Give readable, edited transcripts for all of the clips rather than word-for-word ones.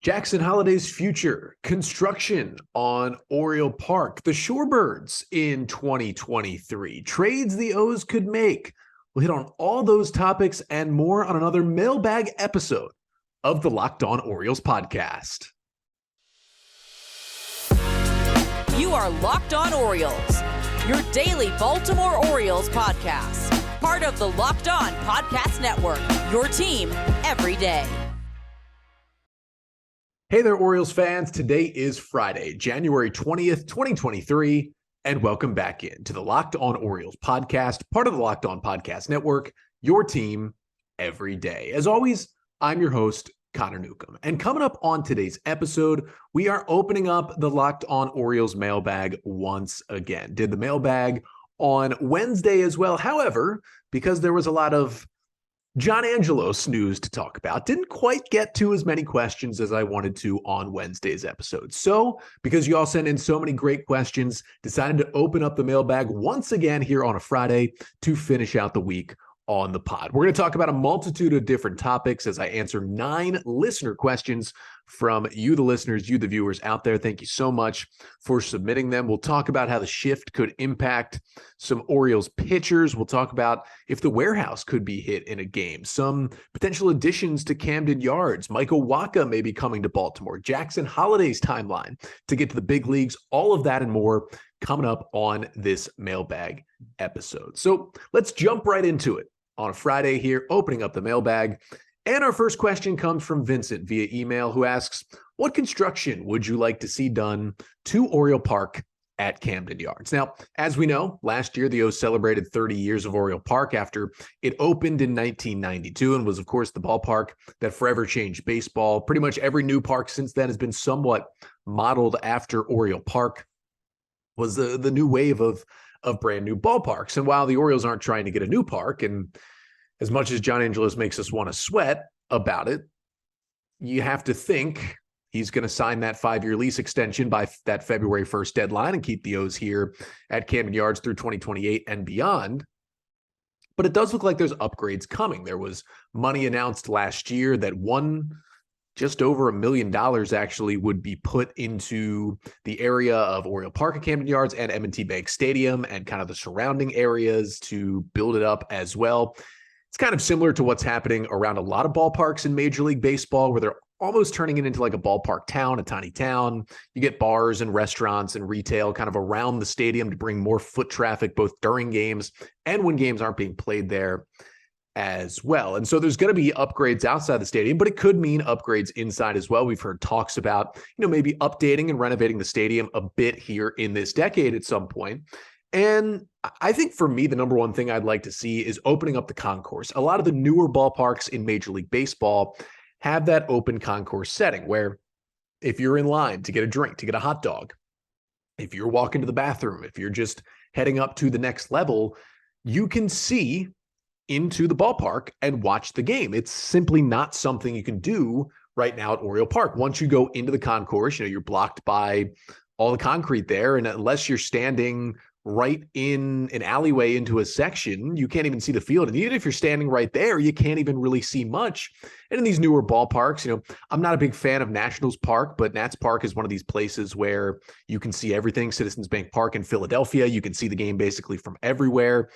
Jackson Holliday's future, construction on Oriole Park, the Shorebirds in 2023, trades the O's could make. We'll hit on all those topics and more on another Mailbag episode of the Locked On Orioles podcast. You are Locked On Orioles, your daily Baltimore Orioles podcast. Part of the Locked On Podcast Network, your team every day. Hey there, Orioles fans. Today is Friday, January 20th, 2023, and welcome back into the Locked On Orioles podcast, part of the Locked On Podcast Network, your team every day. As always, I'm your host, Connor Newcomb. And coming up on today's episode, we are opening up the Locked On Orioles mailbag once again. Did the mailbag on Wednesday as well. However, because there was a lot of John Angelos news to talk about, didn't quite get to as many questions as I wanted to on Wednesday's episode. So, because you all sent in so many great questions, decided to open up the mailbag once again here on a Friday to finish out the week on the pod. We're going to talk about a multitude of different topics as I answer 9 listener questions from you, the listeners, you, the viewers out there. Thank you so much for submitting them. We'll talk about how the shift could impact some Orioles pitchers. We'll talk about if the warehouse could be hit in a game, some potential additions to Camden Yards. Michael Wacha may be coming to Baltimore. Jackson Holliday's timeline to get to the big leagues. All of that and more coming up on this mailbag episode. So let's jump right into it on a Friday here, opening up the mailbag. And our first question comes from Vincent via email, who asks, what construction would you like to see done to Oriole Park at Camden Yards? Now, as we know, last year the O's celebrated 30 years of Oriole Park after it opened in 1992 and was, of course, the ballpark that forever changed baseball. Pretty much every new park since then has been somewhat modeled after Oriole Park. Was the new wave of brand new ballparks. And while the Orioles aren't trying to get a new park, and as much as John Angelos makes us want to sweat about it, you have to think he's going to sign that 5-year lease extension by that February 1st deadline and keep the O's here at Camden Yards through 2028 and beyond. But it does look like there's upgrades coming. There was money announced last year that just over $1 million actually would be put into the area of Oriole Park at Camden Yards and M&T Bank Stadium and kind of the surrounding areas to build it up as well. It's kind of similar to what's happening around a lot of ballparks in Major League Baseball, where they're almost turning it into like a ballpark town, a tiny town. You get bars and restaurants and retail kind of around the stadium to bring more foot traffic, both during games and when games aren't being played there as well. And so there's going to be upgrades outside the stadium, but it could mean upgrades inside as well. We've heard talks about, maybe updating and renovating the stadium a bit here in this decade at some point. And I think for me, the number one thing I'd like to see is opening up the concourse. A lot of the newer ballparks in Major League Baseball have that open concourse setting where if you're in line to get a drink, to get a hot dog, if you're walking to the bathroom, if you're just heading up to the next level, you can see into the ballpark and watch the game. It's simply not something you can do right now at Oriole Park. Once you go into the concourse, you're blocked by all the concrete there. And unless you're standing right in an alleyway into a section, you can't even see the field. And even if you're standing right there, you can't even really see much. And in these newer ballparks, I'm not a big fan of Nationals Park, but Nats Park is one of these places where you can see everything. Citizens Bank Park in Philadelphia, you can see the game basically from everywhere.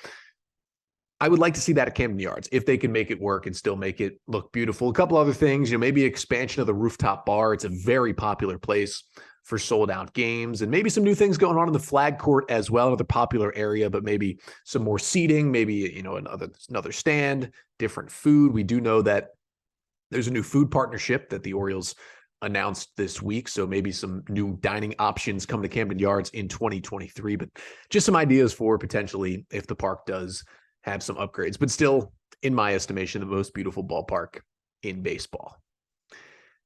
I would like to see that at Camden Yards if they can make it work and still make it look beautiful. A couple other things, maybe expansion of the rooftop bar. It's a very popular place for sold out games, and maybe some new things going on in the flag court as well, another popular area, but maybe some more seating, maybe, another stand, different food. We do know that there's a new food partnership that the Orioles announced this week. So maybe some new dining options come to Camden Yards in 2023, but just some ideas for potentially if the park does have some upgrades, but still, in my estimation, the most beautiful ballpark in baseball.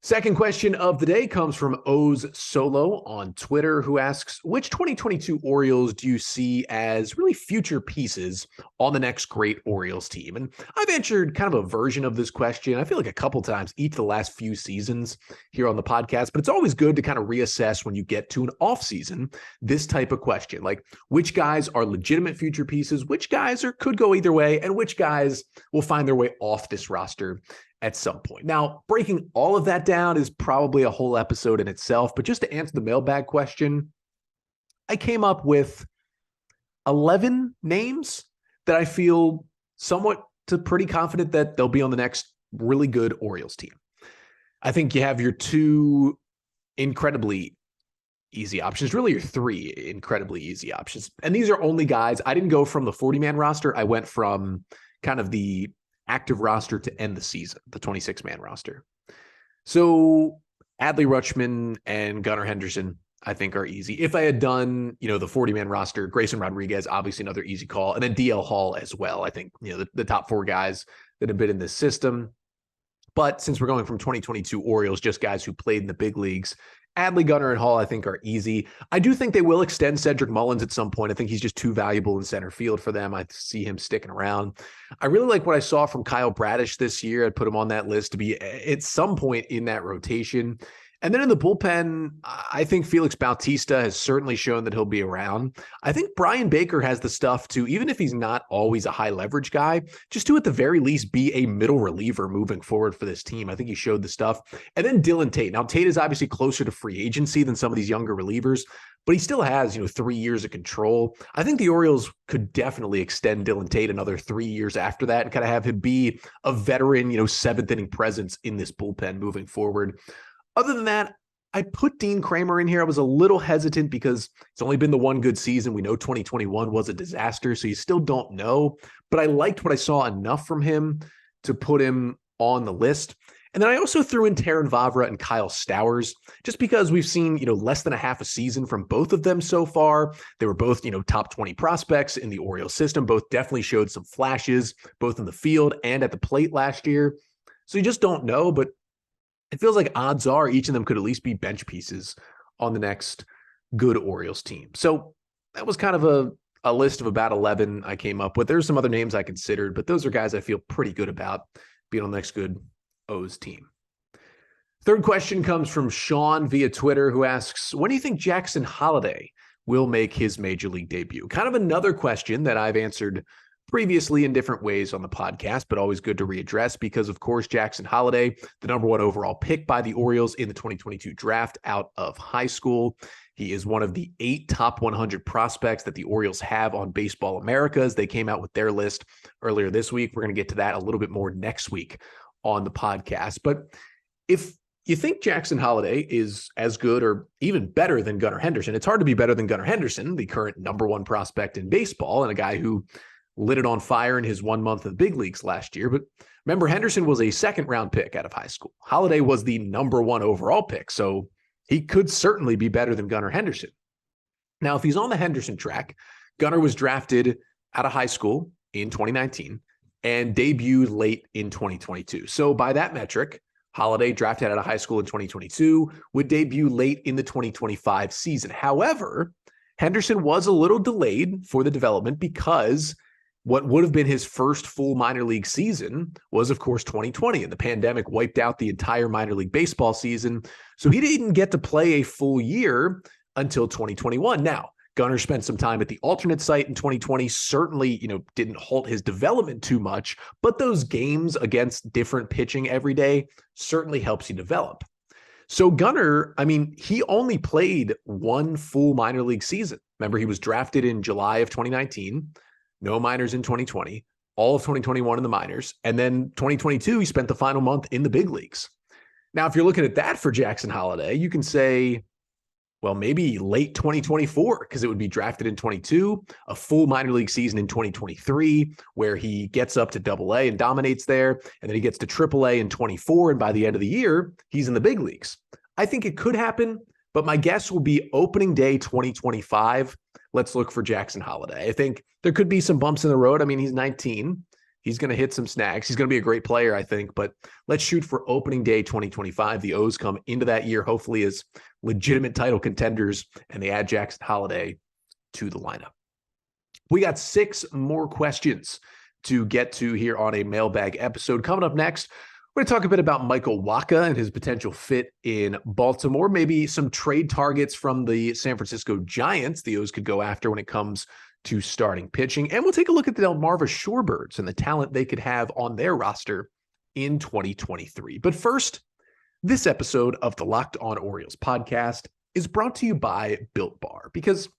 Second question of the day comes from O's Solo on Twitter, who asks, which 2022 Orioles do you see as really future pieces on the next great Orioles team? And I've answered kind of a version of this question, I feel like a couple times each of the last few seasons here on the podcast, but it's always good to kind of reassess when you get to an off season, this type of question, like which guys are legitimate future pieces, which guys could go either way, and which guys will find their way off this roster at some point. Now, breaking all of that down is probably a whole episode in itself, but just to answer the mailbag question, I came up with 11 names that I feel somewhat pretty confident that they'll be on the next really good Orioles team. I think you have your two incredibly easy options, really your three incredibly easy options. And these are only guys, I didn't go from the 40-man roster. I went from kind of the active roster to end the season, the 26-man roster. So Adley Rutschman and Gunnar Henderson, I think, are easy. If I had done, the 40-man roster, Grayson Rodriguez, obviously another easy call, and then DL Hall as well. I think, the top four guys that have been in this system. But since we're going from 2022 Orioles, just guys who played in the big leagues, Adley, Gunnar, and Hall, I think, are easy. I do think they will extend Cedric Mullins at some point. I think he's just too valuable in center field for them. I see him sticking around. I really like what I saw from Kyle Bradish this year. I'd put him on that list to be at some point in that rotation. And then in the bullpen, I think Felix Bautista has certainly shown that he'll be around. I think Brian Baker has the stuff to, even if he's not always a high leverage guy, just to at the very least be a middle reliever moving forward for this team. I think he showed the stuff. And then Dylan Tate. Now, Tate is obviously closer to free agency than some of these younger relievers, but he still has, 3 years of control. I think the Orioles could definitely extend Dylan Tate another 3 years after that and kind of have him be a veteran, seventh inning presence in this bullpen moving forward. Other than that, I put Dean Kramer in here. I was a little hesitant because it's only been the one good season. We know 2021 was a disaster, so you still don't know. But I liked what I saw enough from him to put him on the list. And then I also threw in Taron Vavra and Kyle Stowers, just because we've seen, less than a half a season from both of them so far. They were both, top 20 prospects in the Orioles system. Both definitely showed some flashes, both in the field and at the plate last year. So you just don't know, but it feels like odds are each of them could at least be bench pieces on the next good Orioles team. So that was kind of a list of about 11 I came up with. There's some other names I considered, but those are guys I feel pretty good about being on the next good O's team. Third question comes from Sean via Twitter, who asks, when do you think Jackson Holliday will make his major league debut? Kind of another question that I've answered previously in different ways on the podcast, but always good to readdress because, of course, Jackson Holliday, the number one overall pick by the Orioles in the 2022 draft out of high school. He is one of the 8 top 100 prospects that the Orioles have on Baseball Americas. They came out with their list earlier this week. We're going to get to that a little bit more next week on the podcast. But if you think Jackson Holliday is as good or even better than Gunnar Henderson, it's hard to be better than Gunnar Henderson, the current number one prospect in baseball and a guy who lit it on fire in his 1 month of the big leagues last year. But remember, Henderson was a second-round pick out of high school. Holliday was the number one overall pick, so he could certainly be better than Gunnar Henderson. Now, if he's on the Henderson track, Gunnar was drafted out of high school in 2019 and debuted late in 2022. So by that metric, Holliday, drafted out of high school in 2022, would debut late in the 2025 season. However, Henderson was a little delayed for the development because what would have been his first full minor league season was, of course, 2020, and the pandemic wiped out the entire minor league baseball season. So he didn't get to play a full year until 2021. Now, Gunnar spent some time at the alternate site in 2020, certainly, didn't halt his development too much, but those games against different pitching every day certainly helps you develop. So Gunnar, he only played one full minor league season. Remember, he was drafted in July of 2019. No minors in 2020, all of 2021 in the minors. And then 2022, he spent the final month in the big leagues. Now, if you're looking at that for Jackson Holliday, you can say, well, maybe late 2024, because it would be drafted in 22, a full minor league season in 2023, where he gets up to AA and dominates there. And then he gets to AAA in 24. And by the end of the year, he's in the big leagues. I think it could happen, but my guess will be opening day 2025. Let's look for Jackson Holliday. I think there could be some bumps in the road. He's 19. He's going to hit some snags. He's going to be a great player, I think, but let's shoot for opening day 2025. The O's come into that year, hopefully, as legitimate title contenders, and they add Jackson Holliday to the lineup. We got 6 more questions to get to here on a mailbag episode. Coming up next, we're going to talk a bit about Michael Wacha and his potential fit in Baltimore, maybe some trade targets from the San Francisco Giants the O's could go after when it comes to starting pitching. And we'll take a look at the Delmarva Shorebirds and the talent they could have on their roster in 2023. But first, this episode of the Locked On Orioles podcast is brought to you by Built Bar. Because,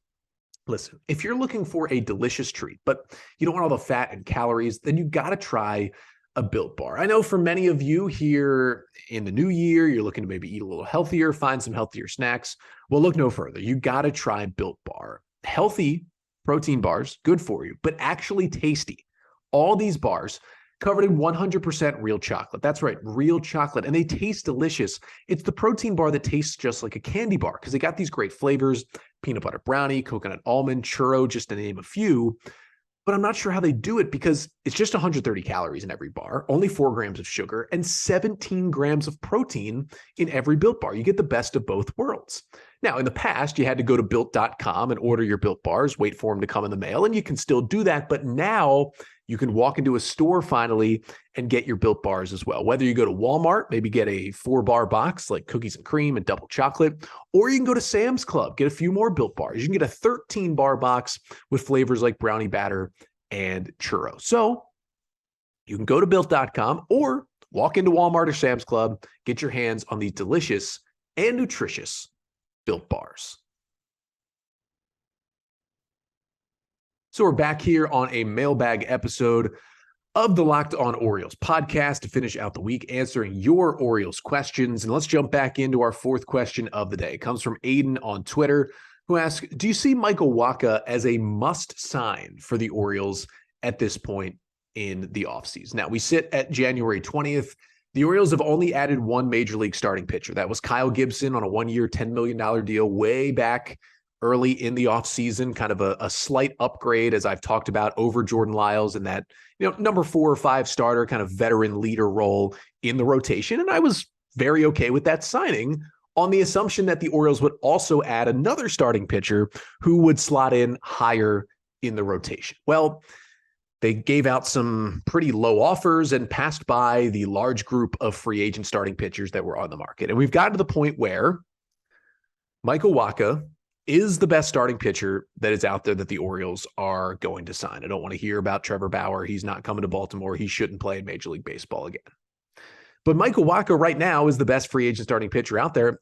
listen, if you're looking for a delicious treat, but you don't want all the fat and calories, then you got to try a Built Bar. I know for many of you here in the new year, you're looking to maybe eat a little healthier, find some healthier snacks. Well, look no further. You got to try Built Bar. Healthy protein bars, good for you, but actually tasty. All these bars covered in 100% real chocolate. That's right, real chocolate. And they taste delicious. It's the protein bar that tastes just like a candy bar because they got these great flavors: peanut butter brownie, coconut almond, churro, just to name a few. But I'm not sure how they do it because it's just 130 calories in every bar, only 4 grams of sugar, and 17 grams of protein in every Built Bar. You get the best of both worlds. Now, in the past, you had to go to Built.com and order your Built Bars, wait for them to come in the mail, and you can still do that. But now you can walk into a store finally and get your Built Bars as well. Whether you go to Walmart, maybe get a 4-bar box like cookies and cream and double chocolate, or you can go to Sam's Club, get a few more Built Bars. You can get a 13-bar box with flavors like brownie batter and churro. So you can go to Built.com or walk into Walmart or Sam's Club, get your hands on these delicious and nutritious Built Bars. So we're back here on a mailbag episode of the Locked On Orioles podcast to finish out the week answering your Orioles questions. And let's jump back into our fourth question of the day. It comes from Aiden on Twitter, who asks, do you see Michael Wacha as a must sign for the Orioles at this point in the offseason? Now, we sit at January 20th. The Orioles have only added one major league starting pitcher. That was Kyle Gibson on a 1-year, $10 million deal way back early in the offseason, kind of a slight upgrade, as I've talked about, over Jordan Lyles in that, number 4 or 5 starter, kind of veteran leader role in the rotation. And I was very okay with that signing on the assumption that the Orioles would also add another starting pitcher who would slot in higher in the rotation. Well, they gave out some pretty low offers and passed by the large group of free agent starting pitchers that were on the market. And we've gotten to the point where Michael Wacha is the best starting pitcher that is out there that the Orioles are going to sign. I don't want to hear about Trevor Bauer. He's not coming to Baltimore. He shouldn't play in Major League Baseball again. But Michael Wacha right now is the best free agent starting pitcher out there.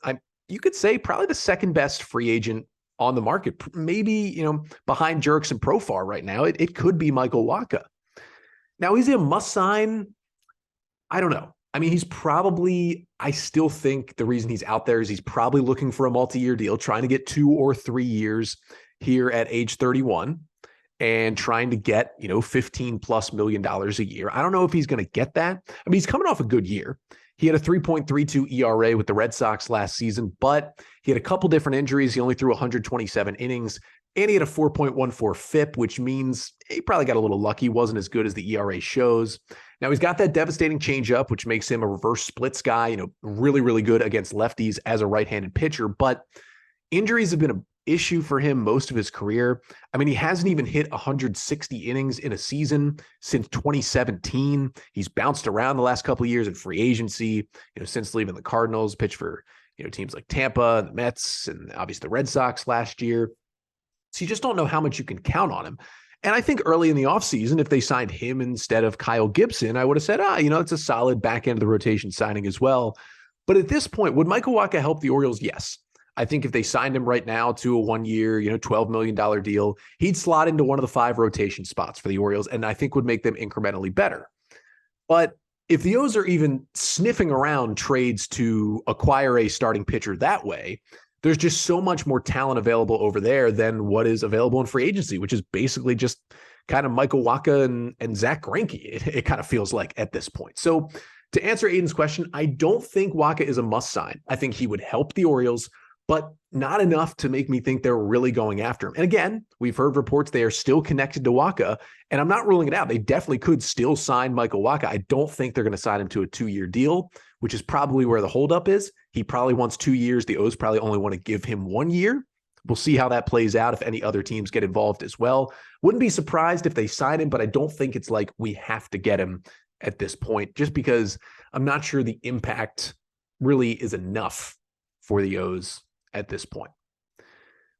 You could say probably the second best free agent on the market. Maybe, behind Jerks and Profar right now, it could be Michael Wacha. Now, is he a must sign? I don't know. I mean, I still think the reason he's out there is he's probably looking for a multi-year deal, trying to get 2 or 3 years here at age 31 and trying to get, $15+ million a year. I don't know if he's going to get that. I mean, he's coming off a good year. He had a 3.32 ERA with the Red Sox last season, but he had a couple different injuries. He only threw 127 innings, and he had a 4.14 FIP, which means he probably got a little lucky. Wasn't as good as the ERA shows. Now, he's got that devastating changeup, which makes him a reverse splits guy, really, really good against lefties as a right-handed pitcher. But injuries have been an issue for him most of his career. I mean, he hasn't even hit 160 innings in a season since 2017. He's bounced around the last couple of years in free agency, since leaving the Cardinals, pitched for, teams like Tampa, the Mets, and obviously the Red Sox last year. So you just don't know how much you can count on him. And I think early in the offseason, if they signed him instead of Kyle Gibson, I would have said, it's a solid back end of the rotation signing as well. But at this point, would Michael Wacha help the Orioles? Yes. I think if they signed him right now to a 1-year, $12 million deal, he'd slot into one of the 5 rotation spots for the Orioles, and I think would make them incrementally better. But if the O's are even sniffing around trades to acquire a starting pitcher that way, there's just so much more talent available over there than what is available in free agency, which is basically just kind of Michael Wacha and Zach Greinke. It kind of feels like at this point. So to answer Aiden's question, I don't think Wacha is a must sign. I think he would help the Orioles, but not enough to make me think they're really going after him. And again, we've heard reports they are still connected to Waka, and I'm not ruling it out. They definitely could still sign Michael Wacha. I don't think they're going to sign him to a 2-year deal, which is probably where the holdup is. He probably wants 2 years. The O's probably only want to give him 1 year. We'll see how that plays out if any other teams get involved as well. Wouldn't be surprised if they sign him, but I don't think it's like we have to get him at this point, just because I'm not sure the impact really is enough for the O's at this point.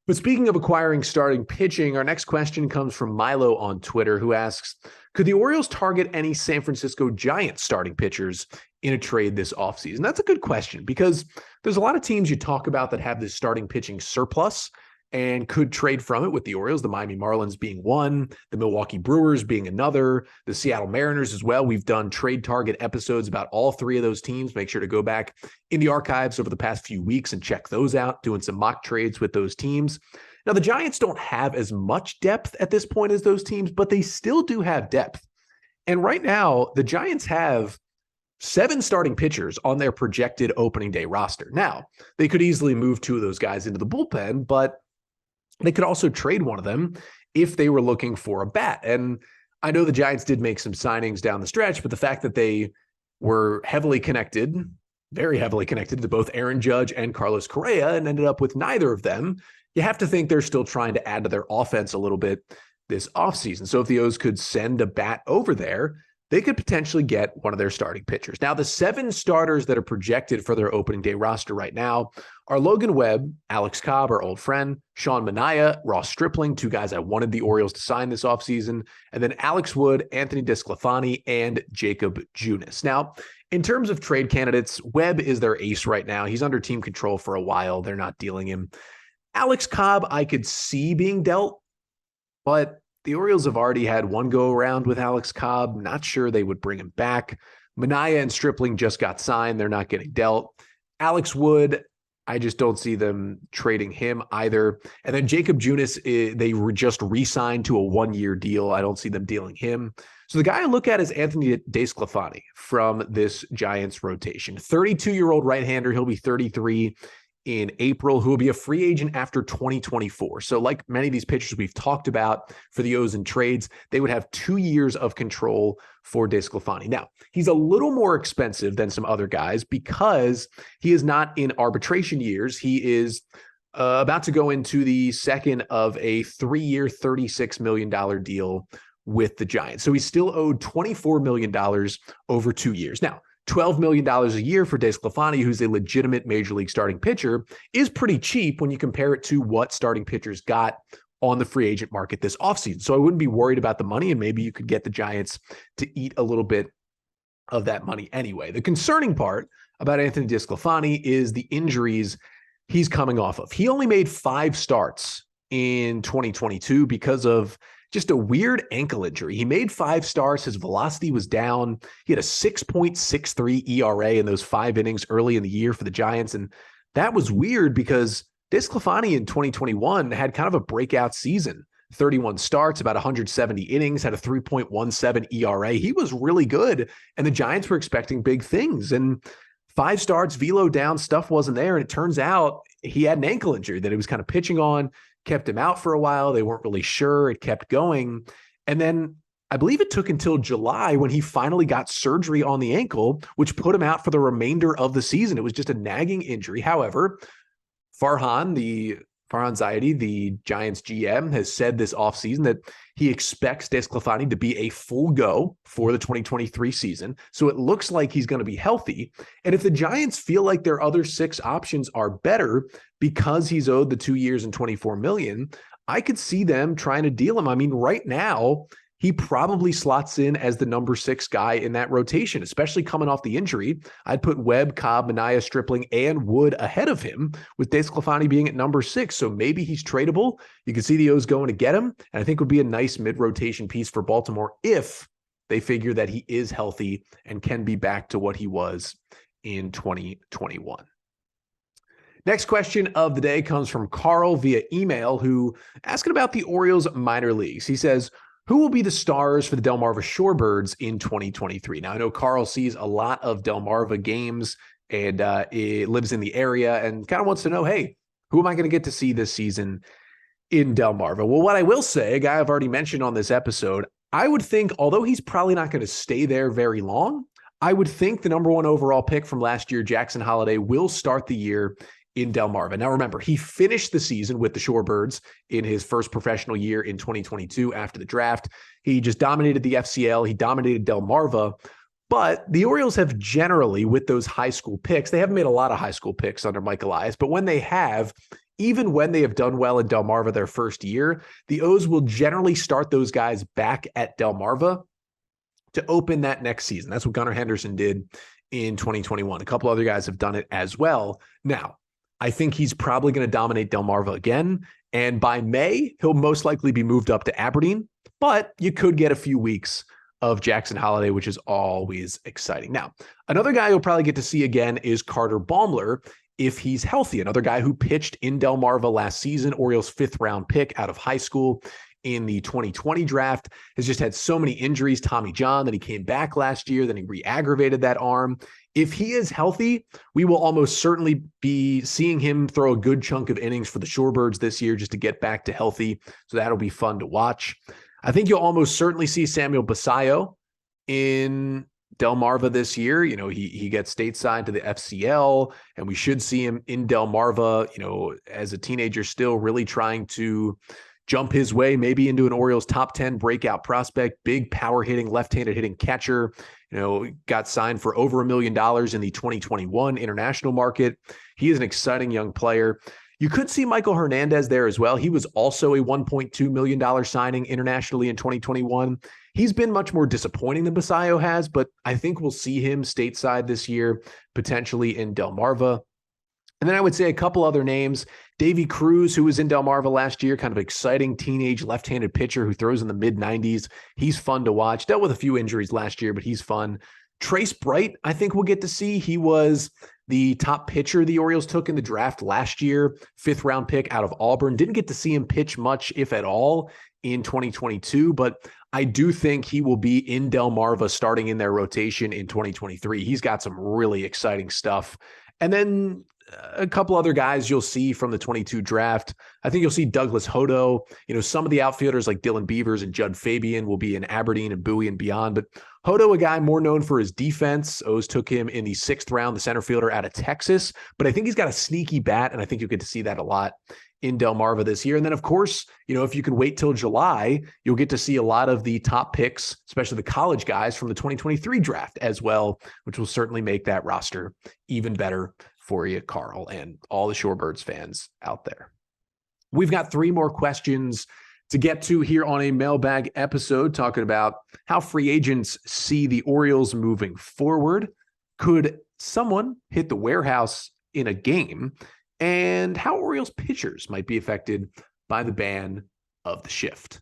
But speaking of acquiring starting pitching, our next question comes from Milo on Twitter, who asks, could the Orioles target any San Francisco Giants starting pitchers in a trade this offseason? That's a good question because there's a lot of teams you talk about that have this starting pitching surplus and could trade from it, with the Orioles, the Miami Marlins being one, the Milwaukee Brewers being another, the Seattle Mariners as well. We've done trade target episodes about all three of those teams. Make sure to go back in the archives over the past few weeks and check those out, doing some mock trades with those teams. Now, the Giants don't have as much depth at this point as those teams, but they still do have depth. And right now, the Giants have 7 starting pitchers on their projected opening day roster. Now, they could easily move 2 of those guys into the bullpen, but they could also trade one of them if they were looking for a bat. And I know the Giants did make some signings down the stretch, but the fact that they were heavily connected, very heavily connected to both Aaron Judge and Carlos Correa and ended up with neither of them, you have to think they're still trying to add to their offense a little bit this offseason. So if the O's could send a bat over there, they could potentially get one of their starting pitchers. Now, the 7 starters that are projected for their opening day roster right now are Logan Webb, Alex Cobb, our old friend, Sean Manaea, Ross Stripling, 2 guys I wanted the Orioles to sign this offseason, and then Alex Wood, Anthony DeSclafani, and Jacob Junis. Now, in terms of trade candidates, Webb is their ace right now. He's under team control for a while. They're not dealing him. Alex Cobb, I could see being dealt, but the Orioles have already had one go around with Alex Cobb. Not sure they would bring him back. Manaea and Stripling just got signed. They're not getting dealt. Alex Wood, I just don't see them trading him either. And then Jacob Junis, they were just re-signed to a 1-year deal. I don't see them dealing him. So the guy I look at is Anthony DeSclafani from this Giants rotation. 32-year-old right-hander. He'll be 33 in April, who will be a free agent after 2024. So like many of these pitchers we've talked about for the O's in trades, they would have 2 years of control for DeSclafani. Now, he's a little more expensive than some other guys because he is not in arbitration years. He is about to go into the second of a 3-year, $36 million deal with the Giants. So he's still owed $24 million over 2 years. Now, $12 million a year for DeSclafani, who's a legitimate major league starting pitcher, is pretty cheap when you compare it to what starting pitchers got on the free agent market this offseason. So I wouldn't be worried about the money, and maybe you could get the Giants to eat a little bit of that money anyway. The concerning part about Anthony DeSclafani is the injuries he's coming off of. He only made 5 starts in 2022 because of just a weird ankle injury. He made 5 starts. His velocity was down. He had a 6.63 ERA in those 5 innings early in the year for the Giants. And that was weird because DeSclafani in 2021 had kind of a breakout season. 31 starts, about 170 innings, had a 3.17 ERA. He was really good. And the Giants were expecting big things. And 5 starts, velo down, stuff wasn't there. And it turns out he had an ankle injury that he was kind of pitching on, kept him out for a while. They weren't really sure. It kept going. And then I believe it took until July when he finally got surgery on the ankle, which put him out for the remainder of the season. It was just a nagging injury. However, Farhan Zaidi, the Giants GM, has said this offseason that he expects DeSclafani to be a full go for the 2023 season. So it looks like he's going to be healthy. And if the Giants feel like their other 6 options are better because he's owed the 2 years and $24 million, I could see them trying to deal him. I mean, right now, he probably slots in as the number 6 guy in that rotation, especially coming off the injury. I'd put Webb, Cobb, Manaea, Stripling, and Wood ahead of him, with DeSclafani being at number 6. So maybe he's tradable. You can see the O's going to get him, and I think would be a nice mid-rotation piece for Baltimore if they figure that he is healthy and can be back to what he was in 2021. Next question of the day comes from Carl via email, who asking about the Orioles minor leagues. He says, who will be the stars for the Delmarva Shorebirds in 2023? Now, I know Carl sees a lot of Delmarva games and lives in the area and kind of wants to know, hey, who am I going to get to see this season in Delmarva? Well, what I will say, a guy I've already mentioned on this episode, I would think, although he's probably not going to stay there very long, I would think the number 1 overall pick from last year, Jackson Holliday, will start the year in Delmarva. Now, remember, he finished the season with the Shorebirds in his first professional year in 2022 after the draft. He just dominated the FCL. He dominated Delmarva. But the Orioles have generally, with those high school picks, they haven't made a lot of high school picks under Mike Elias, but when they have, even when they have done well in Delmarva their first year, the O's will generally start those guys back at Delmarva to open that next season. That's what Gunnar Henderson did in 2021. A couple other guys have done it as well. Now, I think he's probably going to dominate Delmarva again. And by May, he'll most likely be moved up to Aberdeen. But you could get a few weeks of Jackson Holliday, which is always exciting. Now, another guy you'll probably get to see again is Carter Baumler if he's healthy. Another guy who pitched in Delmarva last season, Orioles 5th-round pick out of high school in the 2020 draft, has just had so many injuries. Tommy John, then he came back last year, then he re-aggravated that arm. If he is healthy, we will almost certainly be seeing him throw a good chunk of innings for the Shorebirds this year just to get back to healthy. So that'll be fun to watch. I think you'll almost certainly see Samuel Basayo in Delmarva this year. You know, he gets stateside to the FCL, and we should see him in Delmarva, you know, as a teenager still really trying to jump his way maybe into an Orioles top 10 breakout prospect, big power hitting, left-handed hitting catcher, you know, got signed for over $1 million in the 2021 international market. He is an exciting young player. You could see Michael Hernandez there as well. He was also a $1.2 million signing internationally in 2021. He's been much more disappointing than Basayo has, but I think we'll see him stateside this year, potentially in Delmarva. And then I would say a couple other names. Davey Cruz, who was in Delmarva last year, kind of exciting teenage left-handed pitcher who throws in the mid-90s. He's fun to watch. Dealt with a few injuries last year, but he's fun. Trace Bright, I think we'll get to see. He was the top pitcher the Orioles took in the draft last year, 5th-round pick out of Auburn. Didn't get to see him pitch much, if at all, in 2022, but I do think he will be in Delmarva starting in their rotation in 2023. He's got some really exciting stuff. And then a couple other guys you'll see from the 22 draft. I think you'll see Douglas Hodo. You know, some of the outfielders like Dylan Beavers and Judd Fabian will be in Aberdeen and Bowie and beyond. But Hodo, a guy more known for his defense. O's took him in the 6th round, the center fielder out of Texas. But I think he's got a sneaky bat, and I think you'll get to see that a lot in Delmarva this year. And then, of course, you know, if you can wait till July, you'll get to see a lot of the top picks, especially the college guys from the 2023 draft as well, which will certainly make that roster even better for you, Carl, and all the Shorebirds fans out there. We've got 3 more questions to get to here on a mailbag episode, talking about how free agents see the Orioles moving forward. Could someone hit the warehouse in a game? And how Orioles pitchers might be affected by the ban of the shift.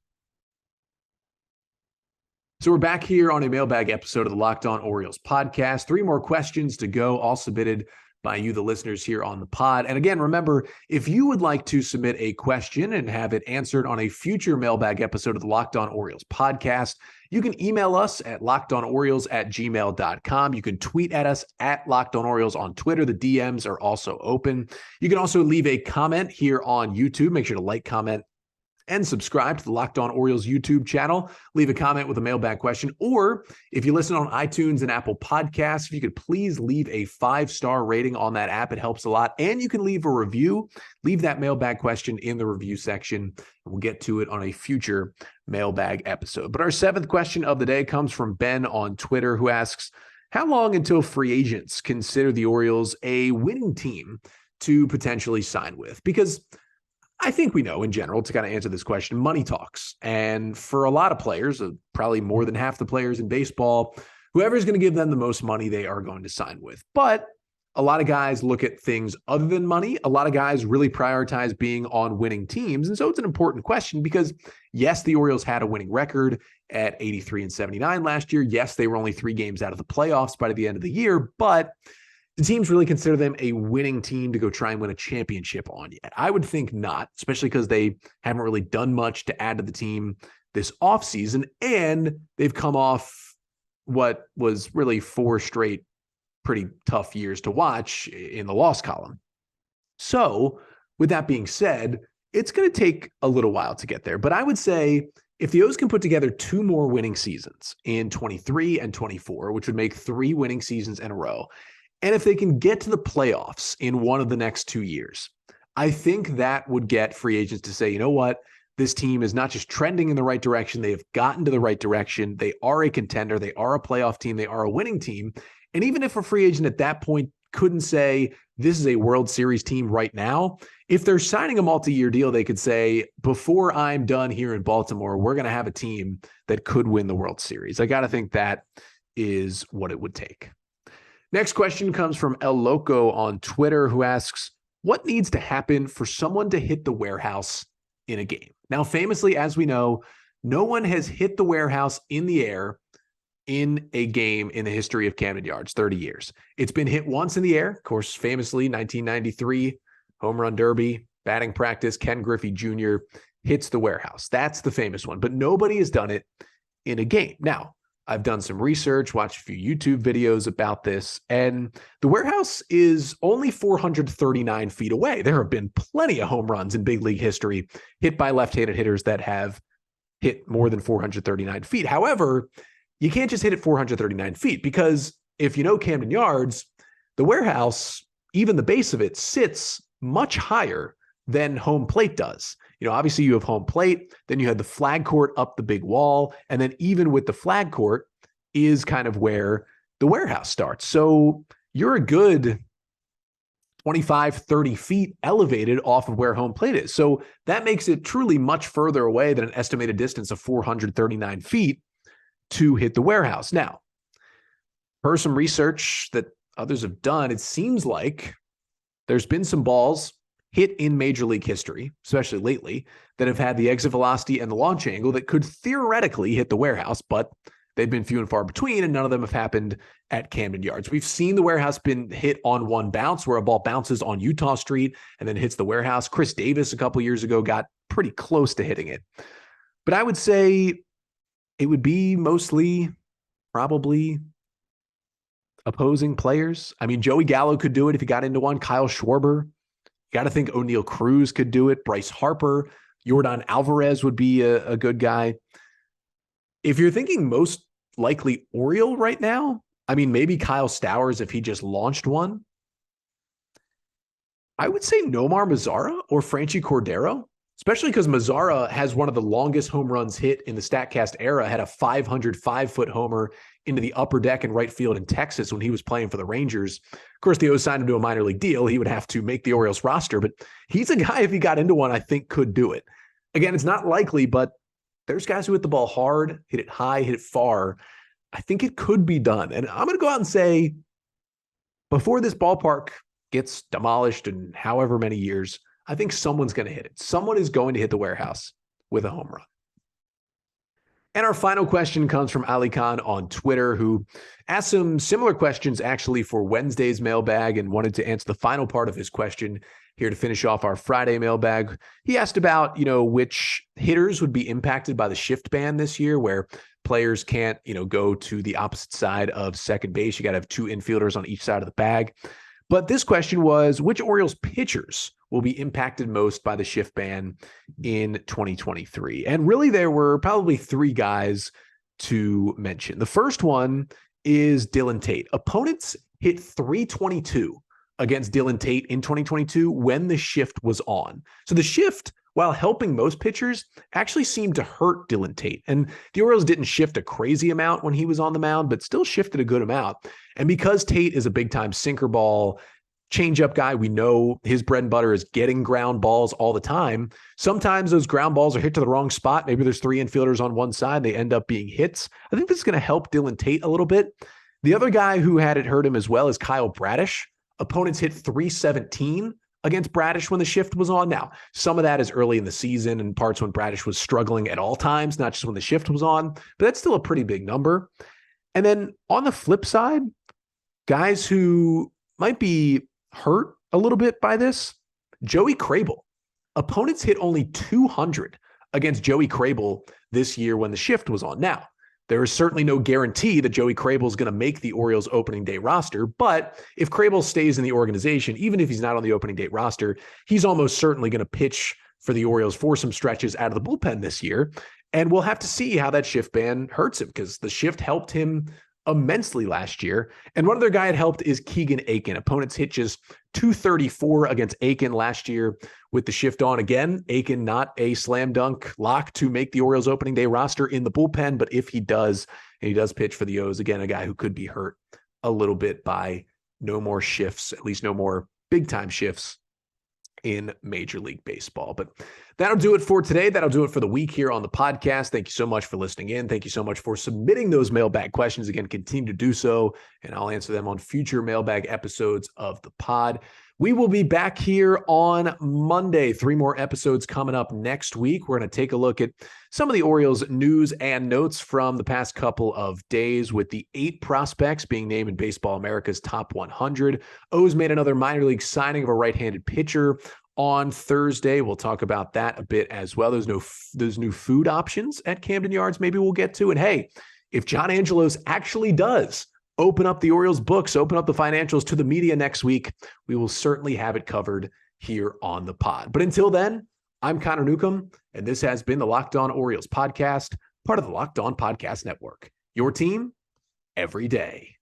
So we're back here on a mailbag episode of the Locked On Orioles podcast. 3 more questions to go, all submitted by you, the listeners here on the pod. And again, remember, if you would like to submit a question and have it answered on a future mailbag episode of the Locked On Orioles podcast, you can email us at lockedonorioles@gmail.com. You can tweet at us at Locked On Orioles on Twitter. The DMs are also open. You can also leave a comment here on YouTube. Make sure to like, comment, and subscribe to the Locked On Orioles YouTube channel. Leave a comment with a mailbag question. Or if you listen on iTunes and Apple Podcasts, if you could please leave a 5-star rating on that app, it helps a lot. And you can leave a review. Leave that mailbag question in the review section, and we'll get to it on a future mailbag episode. But our 7th question of the day comes from Ben on Twitter, who asks, how long until free agents consider the Orioles a winning team to potentially sign with? Because I think we know in general, to kind of answer this question, money talks. And for a lot of players, probably more than half the players in baseball, whoever's going to give them the most money, they are going to sign with. But a lot of guys look at things other than money. A lot of guys really prioritize being on winning teams. And so it's an important question because, yes, the Orioles had a winning record at 83-79 last year. Yes, they were only 3 games out of the playoffs by the end of the year, but do teams really consider them a winning team to go try and win a championship on yet? I would think not, especially because they haven't really done much to add to the team this offseason, and they've come off what was really 4 straight pretty tough years to watch in the loss column. So with that being said, it's going to take a little while to get there. But I would say if the O's can put together 2 more winning seasons in 23 and 24, which would make 3 winning seasons in a row, and if they can get to the playoffs in one of the next 2 years, I think that would get free agents to say, you know what, this team is not just trending in the right direction. They have gotten to the right direction. They are a contender. They are a playoff team. They are a winning team. And even if a free agent at that point couldn't say this is a World Series team right now. If they're signing a multi-year deal, they could say, before I'm done here in Baltimore, we're going to have a team that could win the World Series. I got to think that is what it would take. Next question comes from El Loco on Twitter, who asks, what needs to happen for someone to hit the warehouse in a game? Now, famously, as we know, no one has hit the warehouse in the air in a game in the history of Camden Yards, 30 years. It's been hit once in the air, of course, famously 1993, home run derby, batting practice, Ken Griffey Jr. hits the warehouse. That's the famous one, but nobody has done it in a game. Now, I've done some research, watched a few YouTube videos about this, and the warehouse is only 439 feet away. There have been plenty of home runs in big league history hit by left-handed hitters that have hit more than 439 feet. However, you can't just hit it 439 feet because if you know Camden Yards, the warehouse, even the base of it, sits much higher than home plate does. You know, obviously you have home plate, then you had the flag court up the big wall, and then even with the flag court is kind of where the warehouse starts. So you're a good 25, 30 feet elevated off of where home plate is. So that makes it truly much further away than an estimated distance of 439 feet to hit the warehouse. Now, per some research that others have done, it seems like there's been some balls hit in Major League history, especially lately, that have had the exit velocity and the launch angle that could theoretically hit the warehouse, but they've been few and far between, and none of them have happened at Camden Yards. We've seen the warehouse been hit on one bounce where a ball bounces on Utah Street and then hits the warehouse. Chris Davis a couple years ago got pretty close to hitting it. But I would say it would be mostly probably opposing players. I mean, Joey Gallo could do it if he got into one. Kyle Schwarber. You got to think O'Neal Cruz could do it. Bryce Harper. Yordan Alvarez would be a good guy. If you're thinking most likely Oriole right now, I mean, maybe Kyle Stowers if he just launched one. I would say Nomar Mazara or Franchi Cordero, especially because Mazara has one of the longest home runs hit in the StatCast era, had a 505-foot homer into the upper deck in right field in Texas when he was playing for the Rangers. Of course, the O's signed him to a minor league deal. He would have to make the Orioles roster, but he's a guy, if he got into one, I think could do it. Again, it's not likely, but there's guys who hit the ball hard, hit it high, hit it far. I think it could be done. And I'm going to go out and say, before this ballpark gets demolished in however many years, I think someone's going to hit it. Someone is going to hit the warehouse with a home run. And our final question comes from Ali Khan on Twitter, who asked some similar questions actually for Wednesday's mailbag and wanted to answer the final part of his question here to finish off our Friday mailbag. He asked about, which hitters would be impacted by the shift ban this year, where players can't, go to the opposite side of second base. You got to have two infielders on each side of the bag. But this question was, which Orioles pitchers will be impacted most by the shift ban in 2023? And really, there were probably three guys to mention. The first one is Dylan Tate. Opponents hit .322 against Dylan Tate in 2022 when the shift was on. So the shift, while helping most pitchers, actually seemed to hurt Dylan Tate. And the Orioles didn't shift a crazy amount when he was on the mound, but still shifted a good amount. And because Tate is a big-time sinker ball, changeup guy, we know his bread and butter is getting ground balls all the time. Sometimes those ground balls are hit to the wrong spot. Maybe there's three infielders on one side. They end up being hits. I think this is going to help Dylan Tate a little bit. The other guy who had it hurt him as well is Kyle Bradish. Opponents hit .317 against Bradish when the shift was on. Now, some of that is early in the season and parts when Bradish was struggling at all times, not just when the shift was on, but that's still a pretty big number. And then on the flip side, guys who might be hurt a little bit by this, Joey Crable. Opponents hit only 200 against Joey Crable this year when the shift was on. Now, there is certainly no guarantee that Joey Crable is going to make the Orioles opening day roster, but if Crable stays in the organization, even if he's not on the opening day roster, he's almost certainly going to pitch for the Orioles for some stretches out of the bullpen this year. And we'll have to see how that shift ban hurts him, because the shift helped him immensely last year. And one other guy it helped is Keegan Aiken. Opponents hit just .234 against Aiken last year with the shift on. Again, Aiken not a slam dunk lock to make the Orioles opening day roster in the bullpen, but if he does, and he does pitch for the O's, again, a guy who could be hurt a little bit by no more shifts, at least no more big time shifts in Major League Baseball. But that'll do it for today. That'll do it for the week here on the podcast. Thank you so much for listening in. Thank you so much for submitting those mailbag questions. Again, continue to do so, and I'll answer them on future mailbag episodes of the pod. We will be back here on Monday. 3 more episodes coming up next week. We're going to take a look at some of the Orioles news and notes from the past couple of days, with the 8 prospects being named in Baseball America's top 100. O's made another minor league signing of a right-handed pitcher on Thursday. We'll talk about that a bit as well. There's new food options at Camden Yards maybe we'll get to. And hey, if John Angelos actually does open up the Orioles books, open up the financials to the media next week, we will certainly have it covered here on the pod. But until then, I'm Connor Newcomb, and this has been the Locked On Orioles podcast, part of the Locked On Podcast Network. Your team every day.